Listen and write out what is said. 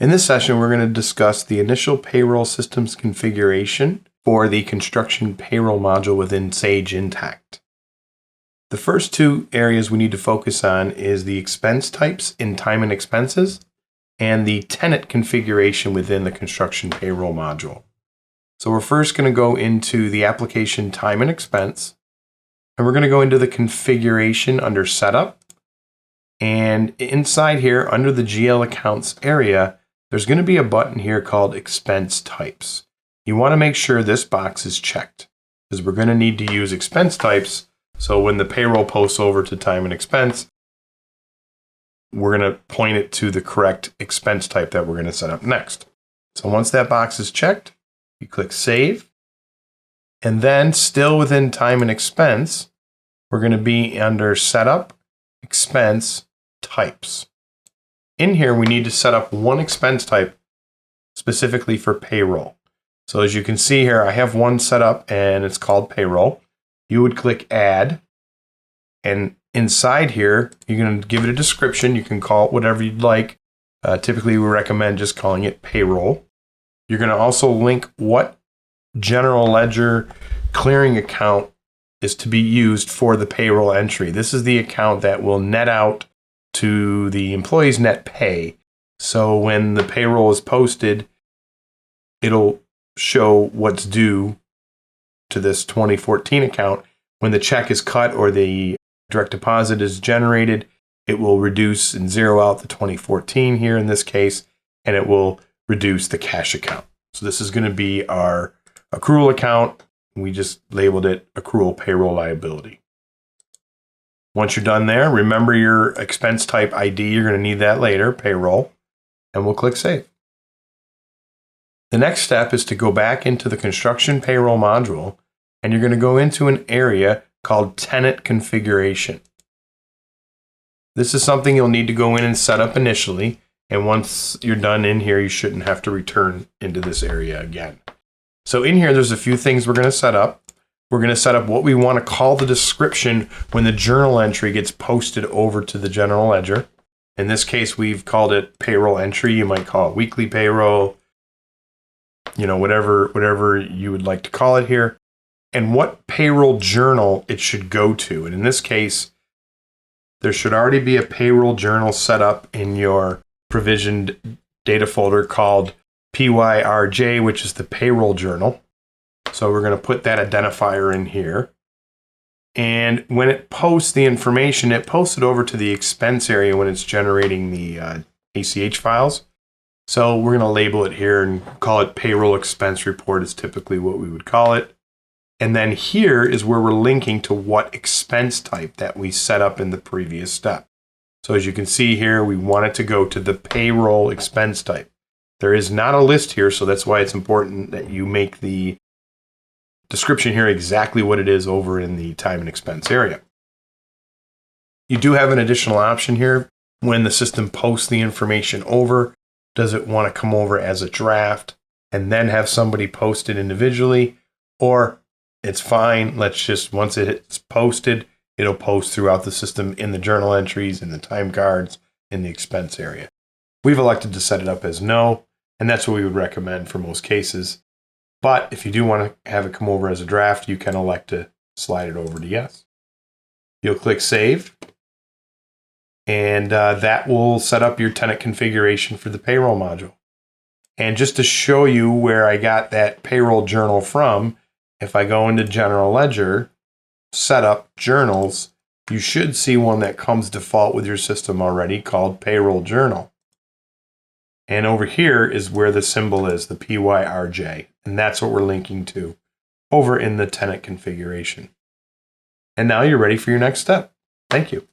In this session, we're going to discuss the initial payroll systems configuration for the construction payroll module within Sage Intacct. The first two areas we need to focus on is the expense types in time and expenses and the tenant configuration within the construction payroll module. So we're first going to go into the application time and expense, and we're going to go into the configuration under setup. And inside here, under the GL accounts area, there's going to be a button here called expense types. You want to make sure this box is checked because we're going to need to use expense types. So when the payroll posts over to time and expense, we're going to point it to the correct expense type that we're going to set up next. So once that box is checked, you click Save. And then still within time and expense, we're going to be under Setup, Expense, Types. In here, we need to set up one expense type specifically for payroll. So as you can see here, I have one set up and it's called payroll. You would click Add. And inside here, you're going to give it a description. You can call it whatever you'd like. Typically, we recommend just calling it payroll. You're going to also link what general ledger clearing account is to be used for the payroll entry. This is the account that will net out to the employee's net pay. So when the payroll is posted, it'll show what's due to this 2014 account. When the check is cut or the direct deposit is generated, it will reduce and zero out the 2014 here in this case, and it will reduce the cash account. So this is going to be our accrual account. We just labeled it accrual payroll liability. Once you're done there, remember your expense type ID. You're going to need that later, payroll, and we'll click Save. The next step is to go back into the construction payroll module, and you're going to go into an area called tenant configuration. This is something you'll need to go in and set up initially, and once you're done in here, you shouldn't have to return into this area again. So in here, there's a few things we're going to set up. We're going to set up what we want to call the description when the journal entry gets posted over to the general ledger. In this case, we've called it payroll entry. You might call it weekly payroll, whatever you would like to call it here. And what payroll journal it should go to. And in this case, there should already be a payroll journal set up in your provisioned data folder called PYRJ, which is the payroll journal. So we're going to put that identifier in here. And when it posts the information, it posts it over to the expense area when it's generating the ACH files. So we're going to label it here and call it payroll expense report is typically what we would call it. And then here is where we're linking to what expense type that we set up in the previous step. So as you can see here, we want it to go to the payroll expense type. There is not a list here, so that's why it's important that you make the description here exactly what it is over in the time and expense area. You do have an additional option here. When the system posts the information over, does it want to come over as a draft and then have somebody post it individually? Or it's fine, once it's posted, it'll post throughout the system in the journal entries, in the time cards, in the expense area. We've elected to set it up as no, and that's what we would recommend for most cases. But if you do want to have it come over as a draft, you can elect to slide it over to yes. You'll click Save, and that will set up your tenant configuration for the payroll module. And just to show you where I got that payroll journal from, if I go into General Ledger, Setup, Journals, you should see one that comes default with your system already called Payroll Journal. And over here is where the symbol is, the PYRJ. And that's what we're linking to over in the tenant configuration. And now you're ready for your next step. Thank you.